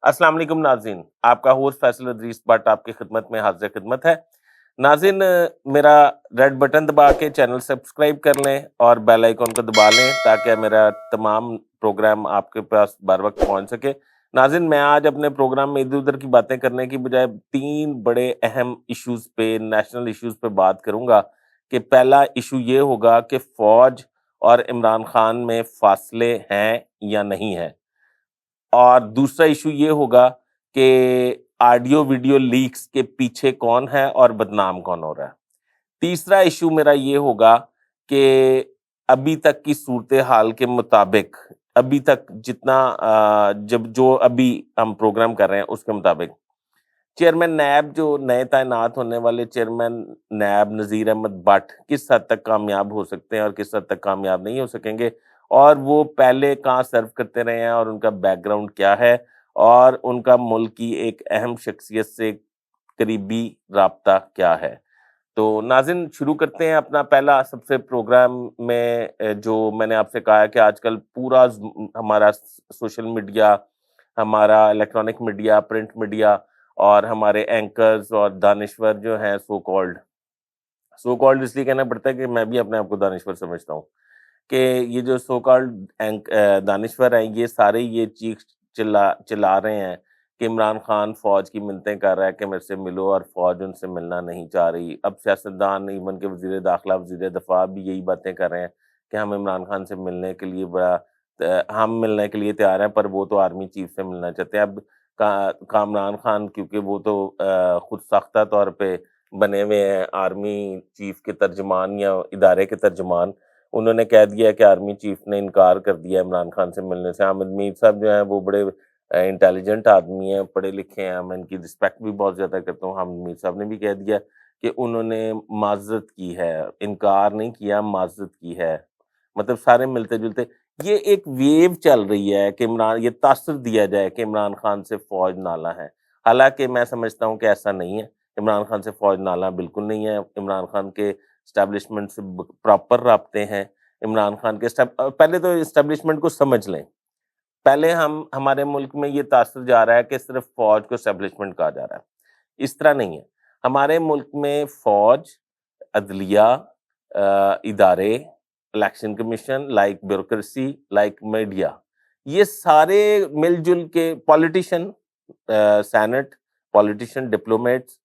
السلام علیکم ناظرین، آپ کا ہوسٹ فیصل ادریس بٹ آپ کی خدمت میں حاضر خدمت ہے۔ ناظرین، میرا ریڈ بٹن دبا کے چینل سبسکرائب کر لیں اور بیل آئیکن کو دبا لیں تاکہ میرا تمام پروگرام آپ کے پاس بر وقت پہنچ سکے۔ ناظرین، میں آج اپنے پروگرام میں ادھر ادھر کی باتیں کرنے کی بجائے 3 بڑے اہم ایشوز پہ، نیشنل ایشوز پہ بات کروں گا کہ پہلا ایشو یہ ہوگا کہ فوج اور عمران خان میں فاصلے ہیں یا نہیں ہیں، اور دوسرا ایشو یہ ہوگا کہ آڈیو ویڈیو لیکس کے پیچھے کون ہے اور بدنام کون ہو رہا ہے۔ تیسرا ایشو میرا یہ ہوگا کہ ابھی تک کی صورتحال کے مطابق، ابھی تک جتنا جب جو ابھی ہم پروگرام کر رہے ہیں اس کے مطابق چیئرمین نیب، جو نئے تعینات ہونے والے چیئرمین نیب نذیر احمد بٹ کس حد تک کامیاب ہو سکتے ہیں اور کس حد تک کامیاب نہیں ہو سکیں گے، اور وہ پہلے کہاں سرو کرتے رہے ہیں اور ان کا بیک گراؤنڈ کیا ہے، اور ان کا ملک کی ایک اہم شخصیت سے قریبی رابطہ کیا ہے۔ تو ناظرین، شروع کرتے ہیں اپنا پہلا سب سے پروگرام میں جو میں نے آپ سے کہا ہے کہ آج کل پورا ہمارا سوشل میڈیا، ہمارا الیکٹرانک میڈیا، پرنٹ میڈیا اور ہمارے اینکرز اور دانشور جو ہیں سو کالڈ اس لیے کہنا پڑتا ہے کہ میں بھی اپنے آپ کو دانشور سمجھتا ہوں، کہ یہ جو سو کالڈ دانشور ہیں یہ سارے یہ چیخ چلا رہے ہیں کہ عمران خان فوج کی منتیں کر رہا ہے کہ میرے سے ملو، اور فوج ان سے ملنا نہیں چاہ رہی۔ اب سیاستدان، ایون کہ وزیر داخلہ، وزیر دفاع بھی یہی باتیں کر رہے ہیں کہ ہم عمران خان سے ملنے کے لیے ہم ملنے کے لیے تیار ہیں، پر وہ تو آرمی چیف سے ملنا چاہتے ہیں۔ اب کامران خان کیونکہ وہ تو خود ساختہ طور پہ بنے ہوئے ہیں آرمی چیف کے ترجمان یا ادارے کے ترجمان، انہوں نے کہہ دیا کہ آرمی چیف نے انکار کر دیا عمران خان سے ملنے سے۔ حامد میر صاحب جو ہیں وہ بڑے انٹیلیجنٹ آدمی ہیں، پڑھے لکھے ہیں، میں ان کی رسپیکٹ بھی بہت زیادہ کرتا ہوں۔ حامد میر صاحب نے بھی کہہ دیا کہ انہوں نے معذرت کی ہے، انکار نہیں کیا، معذرت کی ہے، مطلب سارے ملتے جلتے۔ یہ ایک ویو چل رہی ہے کہ یہ تاثر دیا جائے کہ عمران خان سے فوج نالاں ہے، حالانکہ میں سمجھتا ہوں کہ ایسا نہیں ہے۔ عمران خان سے فوج نالاں بالکل نہیں ہے۔ عمران خان کے اسٹیبلشمنٹ سے پراپر رابطے ہیں۔ عمران خان کے پہلے تو اسٹیبلشمنٹ کو سمجھ لیں، پہلے ہمارے ملک میں یہ تاثر جا رہا ہے کہ صرف فوج کو اسٹیبلشمنٹ کہا جا رہا ہے، اس طرح نہیں ہے۔ ہمارے ملک میں فوج، عدلیہ، ادارے، election commission, like bureaucracy, like media, یہ سارے مل جل کے پولیٹیشین، سینٹ، پولیٹیشین، ڈپلومیٹس،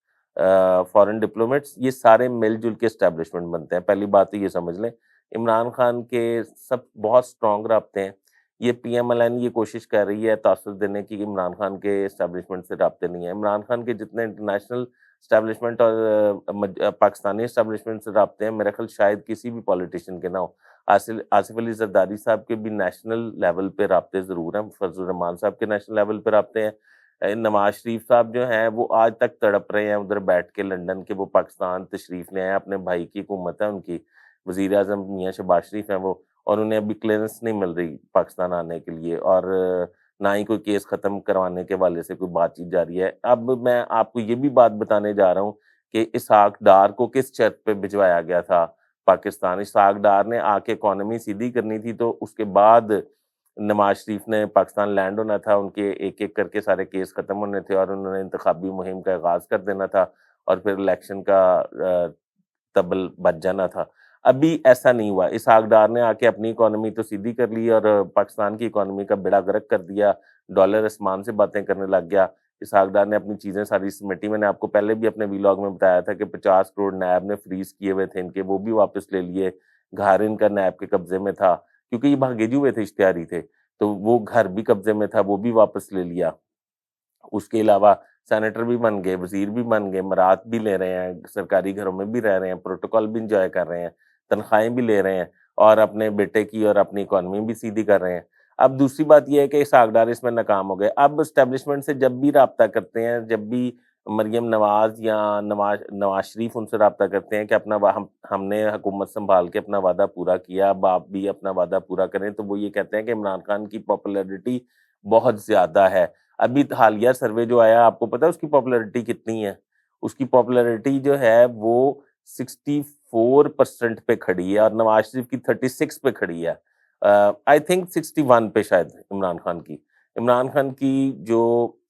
فورن ڈپلومیٹس، یہ سارے مل جل کے اسٹیبلشمنٹ بنتے ہیں۔ پہلی بات تو یہ سمجھ لیں، عمران خان کے سب بہت اسٹرانگ رابطے ہیں۔ یہ پی ایم ایل این یہ کوشش کر رہی ہے تاثر دینے کی کہ عمران خان کے اسٹیبلشمنٹ سے رابطے نہیں ہیں۔ عمران خان کے جتنے انٹرنیشنل اسٹیبلشمنٹ اور پاکستانی اسٹیبلشمنٹ سے رابطے ہیں، میرا خیال شاید کسی بھی پولیٹیشین کے نہ ہو۔ آصف علی زرداری صاحب کے بھی نیشنل لیول پہ رابطے ضرور ہیں، فضل الرحمان صاحب کے نیشنل لیول پہ رابطے ہیں، نواز شریف صاحب جو ہیں وہ آج تک تڑپ رہے ہیں ادھر بیٹھ کے لنڈن کے، وہ پاکستان تشریف لے آئے، اپنے بھائی کی حکومت ہے ان کی، وزیر اعظم میاں شہباز شریف ہیں وہ، اور انہیں ابھی کلیئرنس نہیں مل رہی پاکستان آنے کے لیے، اور نہ ہی کوئی کیس ختم کروانے کے والے سے کوئی بات چیت جاری ہے۔ اب میں آپ کو یہ بھی بات بتانے جا رہا ہوں کہ اسحاق ڈار کو کس شرط پہ بھجوایا گیا تھا پاکستان۔ اسحاق ڈار نے آ کے اکانومی سیدھی کرنی تھی، تو اس کے بعد نواز شریف نے پاکستان لینڈ ہونا تھا، ان کے ایک ایک کر کے سارے کیس ختم ہونے تھے، اور انہوں نے انتخابی مہم کا آغاز کر دینا تھا، اور پھر الیکشن کا تبل بچ جانا تھا۔ ابھی ایسا نہیں ہوا۔ اسحاق ڈار نے آ کے اپنی اکانومی تو سیدھی کر لی اور پاکستان کی اکانومی کا بیڑا غرق کر دیا، ڈالر اسمان سے باتیں کرنے لگ گیا۔ اسحاق ڈار نے اپنی چیزیں ساری سمیٹی، میں نے آپ کو پہلے بھی اپنے ویلاگ میں بتایا تھا کہ 50 کروڑ نیب نے فریز کیے ہوئے تھے ان کے، وہ بھی واپس لے لیے۔ گھر ان کا نیب کے قبضے میں تھا کیونکہ یہ بھاگے جو ہوئے تھے، اشتہاری تھے، تو وہ گھر بھی قبضے میں تھا، وہ بھی واپس لے لیا۔ اس کے علاوہ سینیٹر بھی بن گئے، وزیر بھی بن گئے، مراد بھی لے رہے ہیں، سرکاری گھروں میں بھی رہ رہے ہیں، پروٹوکول بھی انجوائے کر رہے ہیں، تنخواہیں بھی لے رہے ہیں، اور اپنے بیٹے کی اور اپنی اکانومی بھی سیدھی کر رہے ہیں۔ اب دوسری بات یہ ہے کہ اسحاق ڈار اس میں ناکام ہو گئے۔ اب اسٹیبلشمنٹ سے جب بھی رابطہ کرتے ہیں، جب بھی مریم نواز یا نواز شریف ان سے رابطہ کرتے ہیں کہ ہم نے حکومت سنبھال کے اپنا وعدہ پورا کیا، اب آپ بھی اپنا وعدہ پورا کریں، تو وہ یہ کہتے ہیں کہ عمران خان کی پاپولیرٹی بہت زیادہ ہے۔ ابھی حالیہ سروے جو آیا، آپ کو پتا ہے اس کی پاپولیرٹی کتنی ہے؟ اس کی پاپولیرٹی جو ہے وہ 64% پہ کھڑی ہے، اور نواز شریف کی 36 پہ کھڑی ہے، آئی تھنک 61 پہ شاید عمران خان کی جو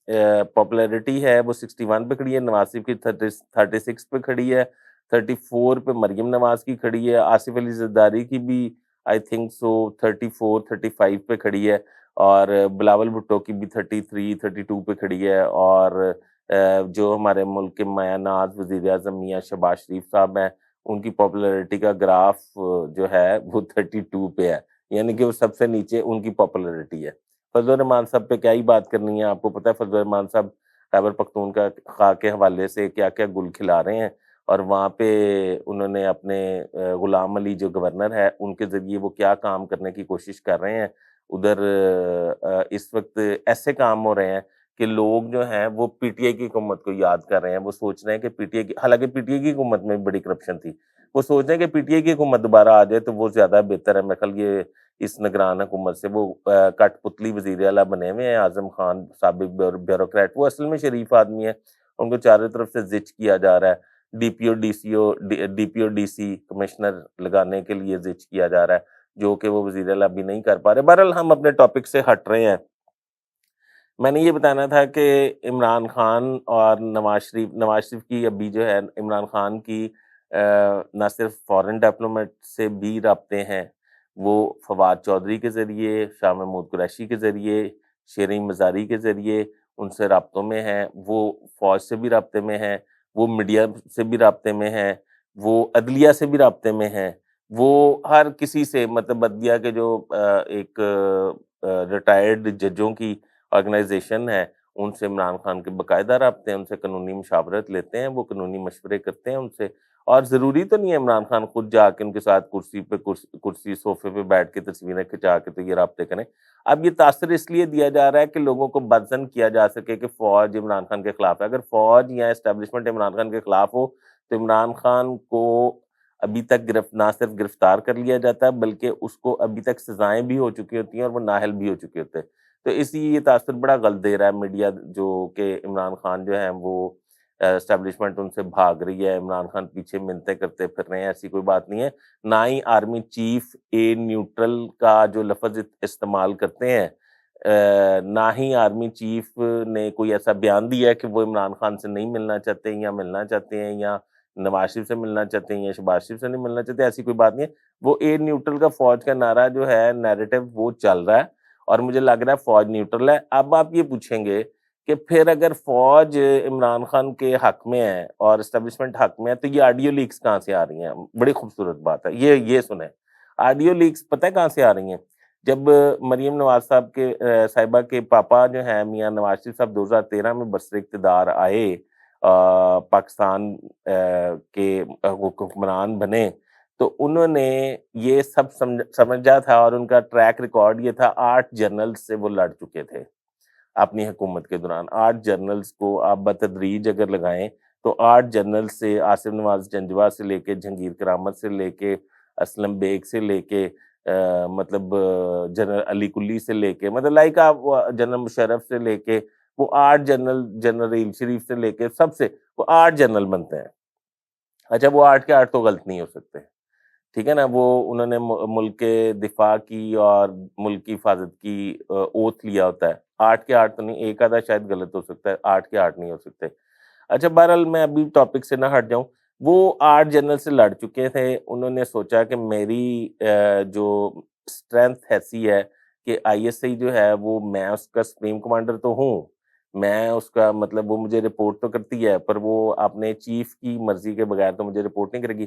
پاپولیرٹی ہے وہ 61 پہ کھڑی ہے، نواز شریف کی 36 پہ کھڑی ہے، 34 پہ مریم نواز کی کھڑی ہے، آصف علی زرداری کی بھی آئی تھنک سو 34 35 پہ کھڑی ہے، اور بلاول بھٹو کی بھی 33 32 پہ کھڑی ہے، اور جو ہمارے ملک کے مایہ ناز وزیر اعظم میاں شہباز شریف صاحب ہیں، ان کی پاپولیرٹی کا گراف جو ہے وہ 32 پہ ہے، یعنی کہ وہ سب سے نیچے ان کی پاپولیرٹی ہے۔ فضل الرحمان صاحب پہ کیا ہی بات کرنی ہے، آپ کو پتہ ہے فضل الرحمان صاحب خیبر پختونخوا کے حوالے سے کیا کیا گل کھلا رہے ہیں، اور وہاں پہ انہوں نے اپنے غلام علی جو گورنر ہے ان کے ذریعے وہ کیا کام کرنے کی کوشش کر رہے ہیں۔ ادھر اس وقت ایسے کام ہو رہے ہیں کہ لوگ جو ہیں وہ پی ٹی آئی کی حکومت کو یاد کر رہے ہیں، وہ سوچ رہے ہیں کہ پی ٹی آئی کی، حالانکہ پی ٹی آئی کی حکومت میں بھی بڑی کرپشن تھی، وہ سوچ رہے ہیں کہ پی ٹی آئی کی حکومت دوبارہ آ جائے تو وہ زیادہ بہتر ہے۔ میرے خیال یہ اس نگران حکومت سے وہ کٹ پتلی وزیر اعلیٰ بنے ہوئے ہیں، اعظم خان سابق بیوروکریٹ، وہ اصل میں شریف آدمی ہے، ان کو چاروں طرف سے زچ کیا جا رہا ہے، D P O D C commissioner لگانے کے لیے زچ کیا جا رہا ہے، جو کہ وہ وزیر اعلیٰ بھی نہیں کر پا رہے۔ بہرحال ہم اپنے ٹاپک سے ہٹ رہے ہیں۔ میں نے یہ بتانا تھا کہ عمران خان اور نواز شریف کی ابھی جو ہے عمران خان کی نہ صرف فورن ڈپلومیٹ سے بھی رابطے ہیں، وہ فواد چودھری کے ذریعے، شاہ محمود قریشی کے ذریعے، شیریں مزاری کے ذریعے ان سے رابطوں میں ہیں، وہ فوج سے بھی رابطے میں ہیں، وہ میڈیا سے بھی رابطے میں ہیں، وہ عدلیہ سے بھی رابطے میں ہیں، وہ ہر کسی سے، مطلب عدلیہ کے جو ایک ریٹائرڈ ججوں کی آرگنائزیشن ہے، ان سے عمران خان کے باقاعدہ رابطے ہیں، ان سے قانونی مشاورت لیتے ہیں، وہ قانونی مشورے کرتے ہیں ان سے، اور ضروری تو نہیں ہے عمران خان خود جا کے ان کے ساتھ کرسی صوفے پہ بیٹھ کے تصویریں کھچا کے تو یہ رابطے کریں۔ اب یہ تاثر اس لیے دیا جا رہا ہے کہ لوگوں کو بدظن کیا جا سکے کہ فوج عمران خان کے خلاف ہے۔ اگر فوج یا اسٹیبلشمنٹ عمران خان کے خلاف ہو تو عمران خان کو ابھی تک نہ صرف گرفتار کر لیا جاتا ہے بلکہ اس کو ابھی تک سزائیں بھی ہو چکی ہوتی ہیں اور وہ نااہل بھی ہو چکے ہوتے ہیں۔ تو اسی یہ تاثر بڑا غلط دے رہا ہے میڈیا، جو کہ عمران خان جو ہیں وہ اسٹیبلشمنٹ ان سے بھاگ رہی ہے، عمران خان پیچھے منتیں کرتے پھر رہے ہیں، ایسی کوئی بات نہیں ہے۔ نہ ہی آرمی چیف اے نیوٹرل کا جو لفظ استعمال کرتے ہیں، نہ ہی آرمی چیف نے کوئی ایسا بیان دیا ہے کہ وہ عمران خان سے نہیں ملنا چاہتے یا ملنا چاہتے ہیں، یا نواز شریف سے ملنا چاہتے ہیں یا شہباز شریف سے نہیں ملنا چاہتے، ایسی کوئی بات نہیں ہے۔ وہ اے نیوٹرل کا فوج کا نعرہ جو ہے، نیریٹو وہ چل رہا ہے، اور مجھے لگ رہا ہے فوج نیوٹرل ہے۔ اب آپ یہ پوچھیں گے کہ پھر اگر فوج عمران خان کے حق میں ہے اور اسٹیبلشمنٹ حق میں ہے تو یہ آڈیو لیکس کہاں سے آ رہی ہیں؟ بڑی خوبصورت بات ہے، یہ سنیں، آڈیو لیکس پتہ ہے کہاں سے آ رہی ہیں؟ جب مریم نواز صاحبہ کے پاپا جو ہیں میاں نواز شریف صاحب 2013 میں برسر اقتدار آئے، پاکستان کے حکمران بنے، تو انہوں نے یہ سب سمجھا تھا، اور ان کا ٹریک ریکارڈ یہ تھا، 8 جنرل سے وہ لڑ چکے تھے اپنی حکومت کے دوران۔ 8 جنرلز کو آپ بتدریج اگر لگائیں تو 8 جنرل سے، آصف نواز جنجوہ سے لے کے، جہانگیر کرامت سے لے کے، اسلم بیگ سے لے کے، مطلب جنرل علی کلی سے لے کے، مطلب لائک آپ جنرل مشرف سے لے کے، وہ 8 جنرل ریل شریف سے لے کے، سب سے وہ 8 جنرل بنتے ہیں۔ اچھا، وہ 8 کے 8 تو غلط نہیں ہو سکتے، ٹھیک ہے نا؟ وہ انہوں نے ملک کے دفاع کی اور ملک کی حفاظت کی اوتھ لیا ہوتا ہے۔ 8 کے 8 تو نہیں، ایک آدھا شاید غلط ہو سکتا ہے، 8 کے 8 نہیں ہو سکتے۔ اچھا، بہرحال میں ابھی ٹاپک سے نہ ہٹ جاؤں، وہ 8 جنرل سے لڑ چکے تھے، انہوں نے سوچا کہ میری جو اسٹرینتھ ایسی ہے کہ آئی ایس آئی جو ہے وہ، میں اس کا سپریم کمانڈر تو ہوں، میں اس کا مطلب، وہ مجھے رپورٹ تو کرتی ہے پر وہ اپنے چیف کی مرضی کے بغیر تو مجھے رپورٹ نہیں کرے گی۔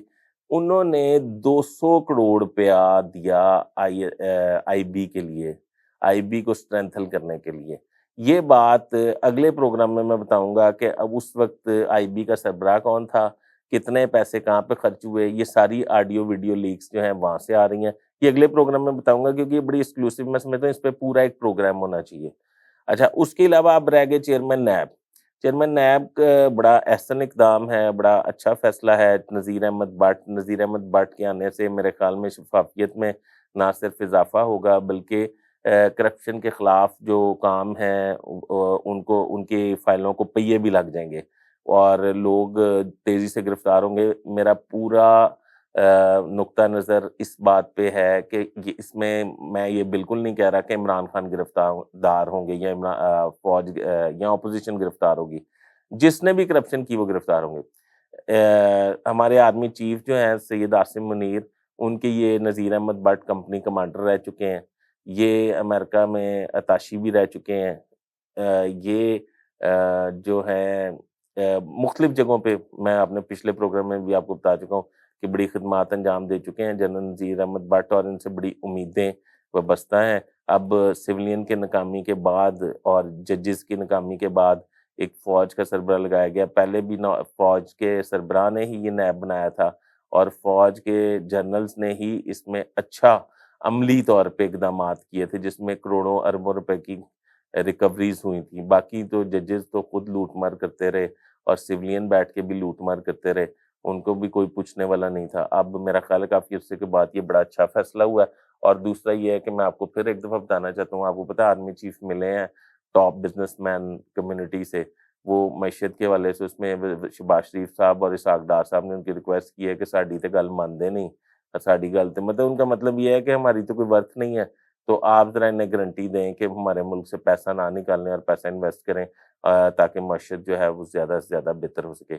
انہوں نے 200 کروڑ روپیہ دیا آئی بی کے لیے، آئی بی کو اسٹرینتھن کرنے کے لیے۔ یہ بات اگلے پروگرام میں بتاؤں گا کہ اب اس وقت آئی بی کا سربراہ کون تھا، کتنے پیسے کہاں پہ خرچ ہوئے، یہ ساری آڈیو ویڈیو لیکس جو ہیں وہاں سے آ رہی ہیں۔ یہ اگلے پروگرام میں بتاؤں گا کیونکہ یہ بڑی ایکسکلوسیو، میں سمجھتا ہوں اس پہ پورا ایک پروگرام ہونا چاہیے۔ اچھا، اس کے علاوہ اب رہ گئے چیئرمین نیب۔ چیئرمین نیب کا بڑا احسن اقدام ہے، بڑا اچھا فیصلہ ہے نذیر احمد بٹ کے آنے سے میرے خیال میں شفافیت میں نہ صرف اضافہ ہوگا بلکہ کرپشن کے خلاف جو کام ہیں ان کی فائلوں کو پہیے بھی لگ جائیں گے اور لوگ تیزی سے گرفتار ہوں گے۔ میرا پورا نقطہ نظر اس بات پہ ہے کہ اس میں یہ بالکل نہیں کہہ رہا کہ عمران خان گرفتار ہوں گے یا فوج یا اپوزیشن گرفتار ہوگی. جس نے بھی کرپشن کی وہ گرفتار ہوں گے. ہمارے آرمی چیف جو ہیں سید عاصم منیر، ان کے یہ نذیر احمد بٹ کمپنی کمانڈر رہ چکے ہیں، یہ امریکہ میں اتاشی بھی رہ چکے ہیں. یہ جو ہے مختلف جگہوں پہ، میں اپنے پچھلے پروگرام میں بھی آپ کو بتا چکا ہوں کہ بڑی خدمات انجام دے چکے ہیں جنرل نذیر احمد بٹ، اور ان سے بڑی امیدیں وابستہ ہیں. اب سولین کے ناکامی کے بعد اور ججز کی ناکامی کے بعد ایک فوج کا سربراہ لگایا گیا. پہلے بھی فوج کے سربراہ نے ہی یہ نیب بنایا تھا، اور فوج کے جنرلز نے ہی اس میں اچھا عملی طور پہ اقدامات کیے تھے، جس میں کروڑوں اربوں روپے کی ریکوریز ہوئی تھیں. باقی تو ججز تو خود لوٹ مار کرتے رہے، اور سولین بیٹھ کے بھی لوٹ مار کرتے رہے، ان کو بھی کوئی پوچھنے والا نہیں تھا. اب میرا خیال ہے کافی عرصے کے بعد یہ بڑا اچھا فیصلہ ہوا ہے. اور دوسرا یہ ہے کہ میں آپ کو پھر ایک دفعہ بتانا چاہتا ہوں، آپ کو پتہ ہے آرمی چیف ملے ہیں ٹاپ بزنس مین کمیونٹی سے، وہ معیشت کے والے سے، اس میں شہباز شریف صاحب اور اسحاق ڈار صاحب نے ان کی ریکویسٹ کی ہے کہ ساڈی تے گل مانتے نہیں، ساڈی گل تے مطلب ان کا مطلب یہ ہے کہ ہماری تو کوئی ورتھ نہیں ہے، تو آپ ذرا انہیں گارنٹی دیں کہ ہمارے ملک سے پیسہ نہ نکالیں اور پیسہ انویسٹ کریں، تاکہ معیشت جو ہے وہ زیادہ سے زیادہ بہتر ہو سکے.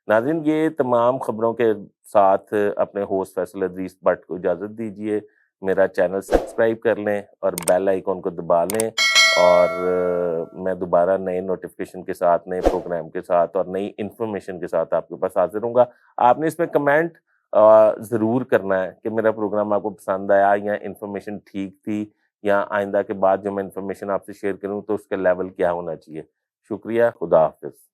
ناظرین، یہ تمام خبروں کے ساتھ اپنے ہوسٹ فیصل ادریس بٹ کو اجازت دیجیے. میرا چینل سبسکرائب کر لیں اور بیل آئیکن کو دبا لیں، اور میں دوبارہ نئے نوٹیفیکیشن کے ساتھ، نئے پروگرام کے ساتھ اور نئی انفارمیشن کے ساتھ آپ کے پاس حاضر ہوں گا. آپ نے اس میں کمنٹ ضرور کرنا ہے کہ میرا پروگرام آپ کو پسند آیا، یا انفارمیشن ٹھیک تھی، یا آئندہ کے بعد جو میں انفارمیشن آپ سے شیئر کروں تو اس کا لیول کیا ہونا چاہیے. شکریہ. خدا حافظ.